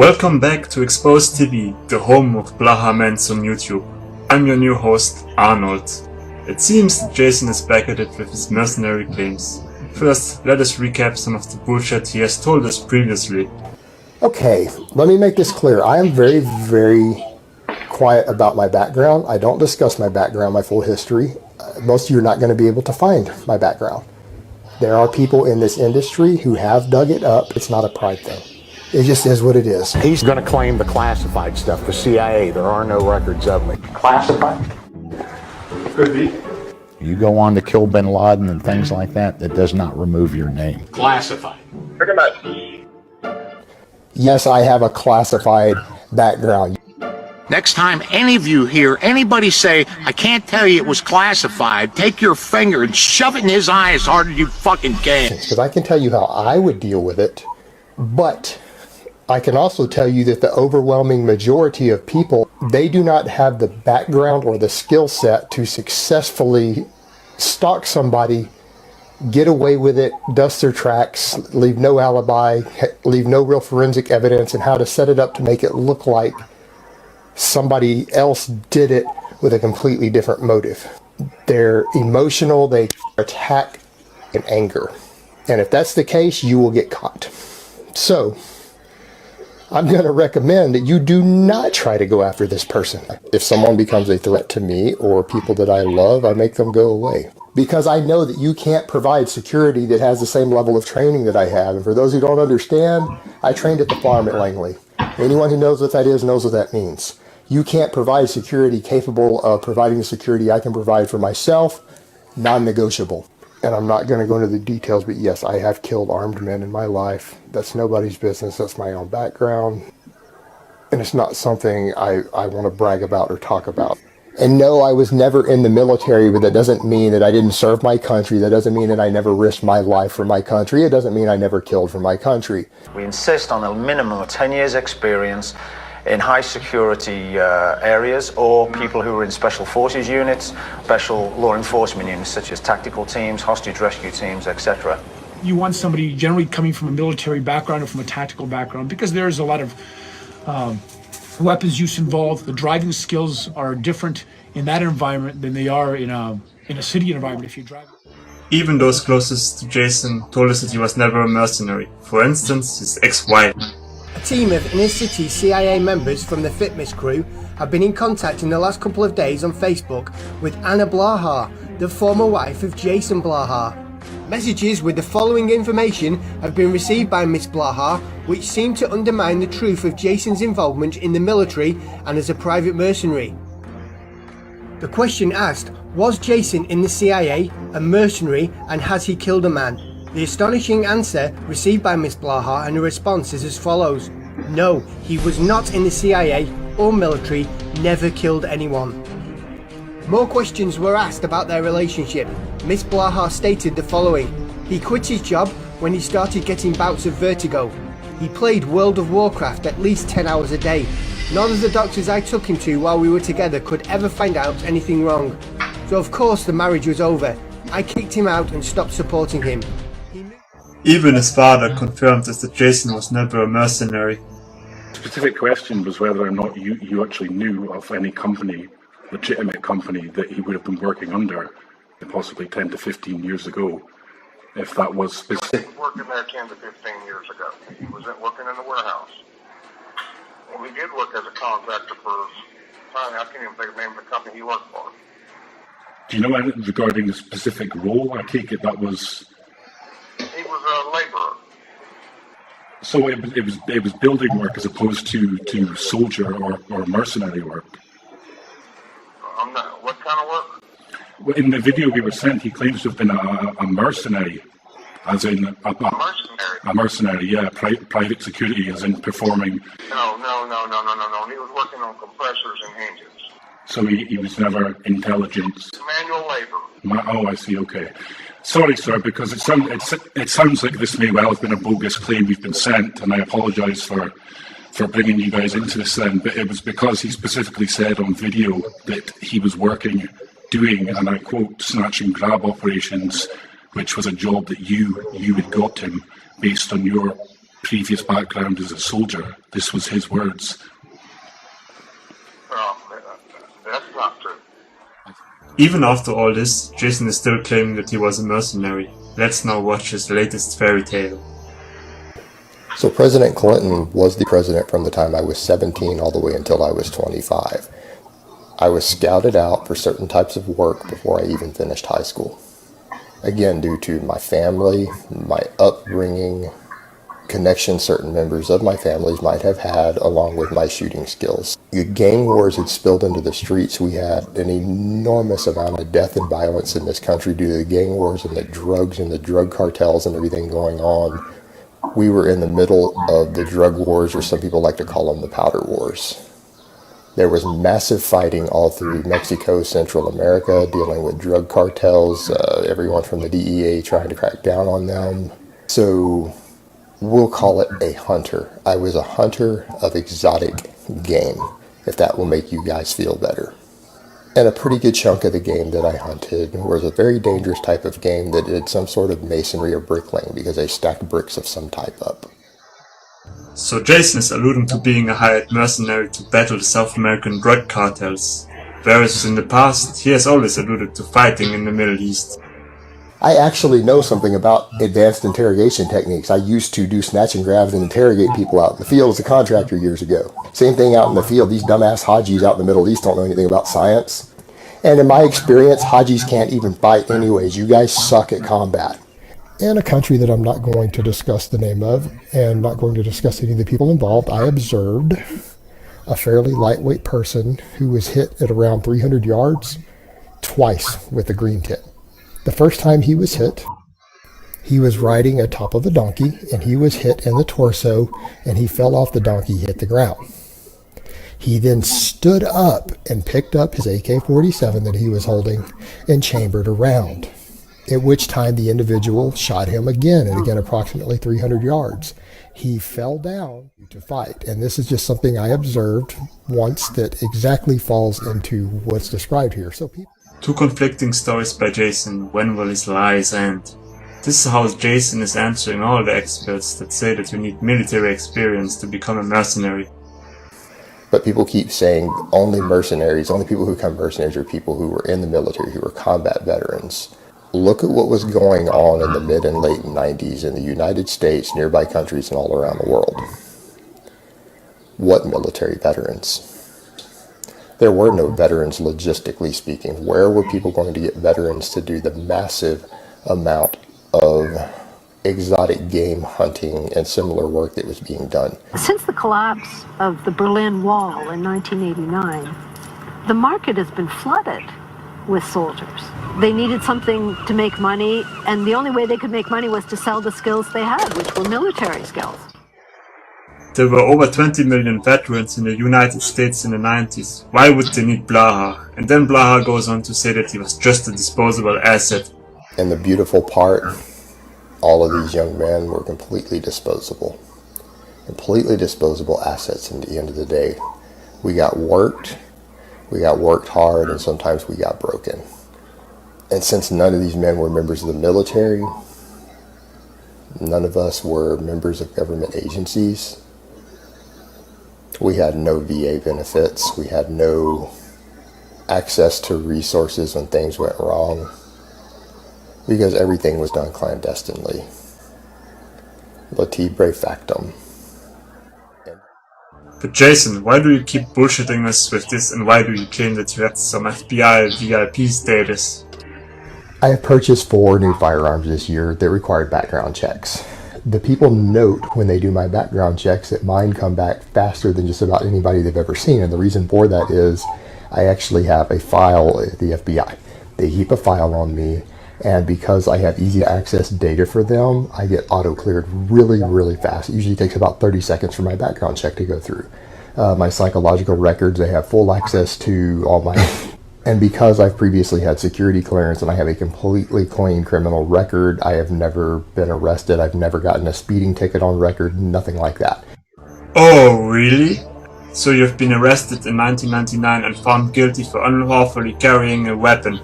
Welcome back to Exposed TV, the home of Blaha Mans on YouTube. I'm your new host, Arnold. It seems that Jason is back at it with his mercenary claims. First, let us recap some of the bullshit he has told us previously. Okay, let me make this clear. I am very quiet about my background. I don't discuss my background, my full history. Most of you are not going to be able to find my background. There are people in this industry who have dug it up. It's not a pride thing. It just is what it is. He's going to claim the classified stuff, the CIA. There are no records of me. Classified? Could be. You go on to kill bin Laden and things like that, that does not remove your name. Classified. Yes, I have a classified background. Next time any of you hear anybody say, I can't tell you it was classified, take your finger and shove it in his eye as hard as you fucking can. Because I can tell you how I would deal with it, but I can also tell you that the overwhelming majority of people, they do not have the background or the skill set to successfully stalk somebody, get away with it, dust their tracks, leave no alibi, leave no real forensic evidence, and how to set it up to make it look like somebody else did it with a completely different motive. They're emotional, they attack in anger. And if that's the case, you will get caught. So, I'm going to recommend that you do not try to go after this person. If someone becomes a threat to me or people that I love, I make them go away. Because I know that you can't provide security that has the same level of training that I have. And for those who don't understand, I trained at the farm at Langley. Anyone who knows what that is knows what that means. You can't provide security capable of providing the security I can provide for myself, non-negotiable. And I'm not going to go into the details, but yes, I have killed armed men in my life. That's nobody's business. That's my own background. And it's not something I want to brag about or talk about. And no, I was never in the military, but that doesn't mean that I didn't serve my country. That doesn't mean that I never risked my life for my country. It doesn't mean I never killed for my country. We insist on a minimum of 10 years experience in high security areas, or people who are in special forces units, special law enforcement units such as tactical teams, hostage rescue teams, etc. You want somebody generally coming from a military background or from a tactical background, because there's a lot of weapons use involved. The driving skills are different in that environment than they are in a city environment if you drive. Even those closest to Jason told us that he was never a mercenary. For instance, his ex-wife. A team of inner-city CIA members from the Fitness crew have been in contact in the last couple of days on Facebook with Anna Blaha, the former wife of Jason Blaha. Messages with the following information have been received by Miss Blaha, which seem to undermine the truth of Jason's involvement in the military and as a private mercenary. The question asked, was Jason in the CIA, a mercenary, and has he killed a man? The astonishing answer received by Miss Blaha and her response is as follows. No, he was not in the CIA or military, never killed anyone. More questions were asked about their relationship. Miss Blaha stated the following. He quit his job when he started getting bouts of vertigo. He played World of Warcraft at least 10 hours a day. None of the doctors I took him to while we were together could ever find out anything wrong. So of course the marriage was over. I kicked him out and stopped supporting him. Even his father confirmed that Jason was never a mercenary. The specific question was whether or not you actually knew of any company, legitimate company, that he would have been working under possibly 10 to 15 years ago, if that was specific. He was working there 10 to 15 years ago. He wasn't working in the warehouse. Well, he did work as a contractor for, I can't even think of the name of the company he worked for. Do you know anything regarding the specific role? I take it that was... He was a laborer. So it was building work as opposed to soldier or mercenary work. What kind of work? Well, in the video we were sent, he claims to have been a mercenary, as in mercenary. A mercenary, yeah, private security, as in performing. No. He was working on compressors and engines. So he was never intelligence. Manual labor. Oh, I see. Okay. Sorry, sir, because it sounds like this may well have been a bogus claim we've been sent, and I apologise for bringing you guys into this then, but it was because he specifically said on video that he was working, doing, and I quote, snatch and grab operations, which was a job that you had got him based on your previous background as a soldier. This was his words. No, that's not true. Even after all this, Jason is still claiming that he was a mercenary. Let's now watch his latest fairy tale. So President Clinton was the president from the time I was 17 all the way until I was 25. I was scouted out for certain types of work before I even finished high school. Again, due to my family, my upbringing, connections certain members of my families might have had, along with my shooting skills. The gang wars had spilled into the streets. We had an enormous amount of death and violence in this country due to the gang wars and the drugs and the drug cartels and everything going on. We were in the middle of the drug wars, or some people like to call them the powder wars. There was massive fighting all through Mexico, Central America, dealing with drug cartels, everyone from the DEA trying to crack down on them. So we'll call it a hunter. I was a hunter of exotic game, if that will make you guys feel better. And a pretty good chunk of the game that I hunted was a very dangerous type of game that did some sort of masonry or bricklaying because they stacked bricks of some type up. So Jason is alluding to being a hired mercenary to battle the South American drug cartels, whereas in the past he has always alluded to fighting in the Middle East. I actually know something about advanced interrogation techniques. I used to do snatch and grabs and interrogate people out in the field as a contractor years ago. Same thing out in the field. These dumbass Hajis out in the Middle East don't know anything about science. And in my experience, Hajis can't even fight anyways. You guys suck at combat. In a country that I'm not going to discuss the name of and not going to discuss any of the people involved, I observed a fairly lightweight person who was hit at around 300 yards twice with a green tip. The first time he was hit, he was riding atop of a donkey, and he was hit in the torso, and he fell off the donkey, hit the ground. He then stood up and picked up his AK-47 that he was holding and chambered a round, at which time the individual shot him again, and again approximately 300 yards. He fell down to fight, and this is just something I observed once that exactly falls into what's described here. So people. Two conflicting stories by Jason. When will his lies end? This is how Jason is answering all the experts that say that you need military experience to become a mercenary. But people keep saying only mercenaries, only people who become mercenaries are people who were in the military, who were combat veterans. Look at what was going on in the mid and late 90s in the United States, nearby countries, and all around the world. What military veterans? There were no veterans, logistically speaking. Where were people going to get veterans to do the massive amount of exotic game hunting and similar work that was being done? Since the collapse of the Berlin Wall in 1989, the market has been flooded with soldiers. They needed something to make money, and the only way they could make money was to sell the skills they had, which were military skills. There were over 20 million veterans in the United States in the 90s. Why would they need Blaha? And then Blaha goes on to say that he was just a disposable asset. And the beautiful part, all of these young men were completely disposable. Completely disposable assets at the end of the day. We got worked hard, and sometimes we got broken. And since none of these men were members of the military, none of us were members of government agencies, we had no VA benefits, we had no access to resources when things went wrong, because everything was done clandestinely. Latibre factum. But Jason, why do you keep bullshitting us with this, and why do you claim that you had some FBI VIP status? I have purchased 4 new firearms this year that required background checks. The people note when they do my background checks that mine come back faster than just about anybody they've ever seen, and the reason for that is I actually have a file at the FBI. They keep a file on me, and because I have easy to access data for them, I get auto-cleared really, really fast. It usually takes about 30 seconds for my background check to go through. My psychological records, they have full access to all my... And because I've previously had security clearance and I have a completely clean criminal record, I have never been arrested, I've never gotten a speeding ticket on record, nothing like that. Oh, really? So you've been arrested in 1999 and found guilty for unlawfully carrying a weapon.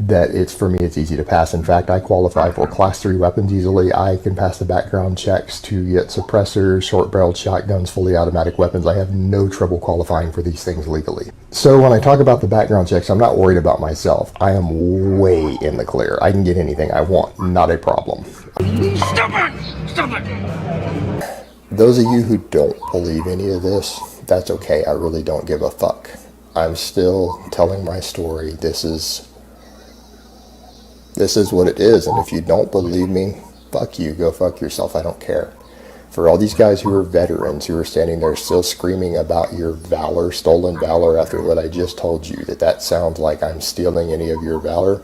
that it's easy to pass. In fact, I qualify for class 3 weapons easily. I can pass the background checks to get suppressors, short-barreled shotguns, fully automatic weapons. I have no trouble qualifying for these things legally. So when I talk about the background checks, I'm not worried about myself. I am way in the clear. I can get anything I want, not a problem. Stop it! Stop it! Those of you who don't believe any of this, that's okay. I really don't give a fuck. I'm still telling my story. This is what it is, and if you don't believe me, fuck you, go fuck yourself, I don't care. For all these guys who are veterans, who are standing there still screaming about your valor, stolen valor, after what I just told you, that sounds like I'm stealing any of your valor,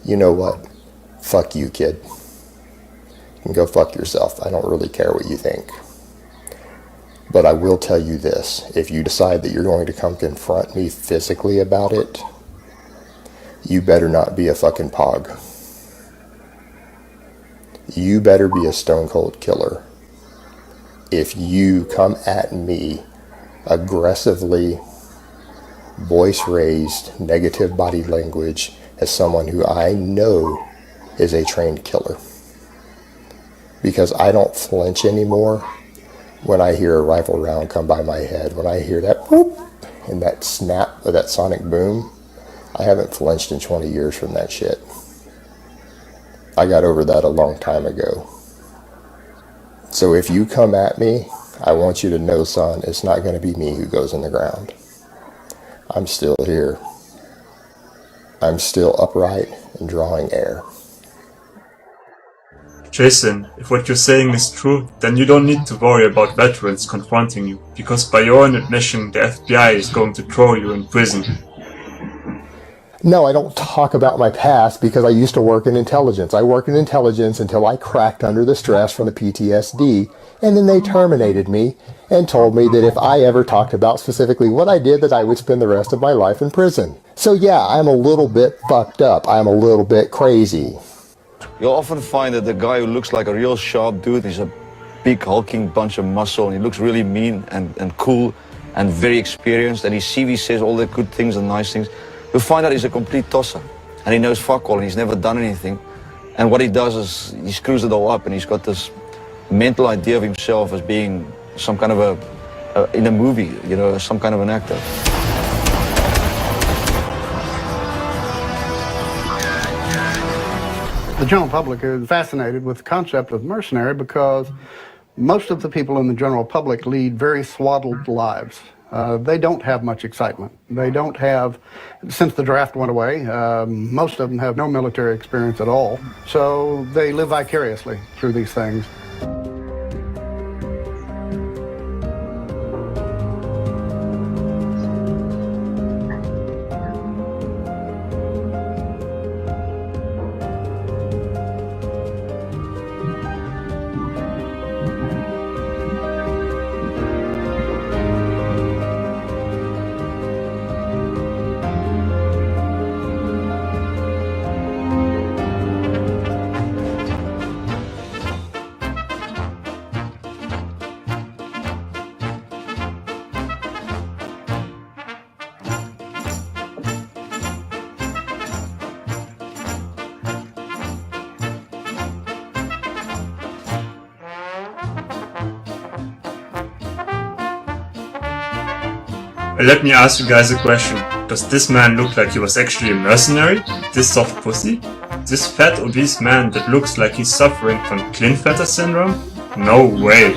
you know what? Fuck you, kid. You can go fuck yourself. I don't really care what you think. But I will tell you this, if you decide that you're going to come confront me physically about it, you better not be a fucking pog. You better be a stone cold killer. If you come at me aggressively, voice raised, negative body language as someone who I know is a trained killer. Because I don't flinch anymore when I hear a rifle round come by my head. When I hear that whoop and that snap or that sonic boom, I haven't flinched in 20 years from that shit. I got over that a long time ago. So if you come at me, I want you to know, son, it's not going to be me who goes in the ground. I'm still here. I'm still upright and drawing air. Jason, if what you're saying is true, then you don't need to worry about veterans confronting you, because by your own admission, the FBI is going to throw you in prison. No, I don't talk about my past because I used to work in intelligence. I worked in intelligence until I cracked under the stress from the PTSD, and then they terminated me and told me that if I ever talked about specifically what I did, that I would spend the rest of my life in prison. So yeah, I'm a little bit fucked up. I'm a little bit crazy. You'll often find that the guy who looks like a real sharp dude is a big hulking bunch of muscle, and he looks really mean and cool and very experienced, and his CV says all the good things and nice things. You'll find out he's a complete tosser, and he knows fuck all, and he's never done anything. And what he does is he screws it all up, and he's got this mental idea of himself as being some kind of in a movie, you know, some kind of an actor. The general public is fascinated with the concept of mercenary because most of the people in the general public lead very swaddled lives. They don't have much excitement. They don't have, since the draft went away, most of them have no military experience at all. So they live vicariously through these things. Let me ask you guys a question. Does this man look like he was actually a mercenary? This soft pussy? This fat obese man that looks like he's suffering from Klinefelter syndrome? No way.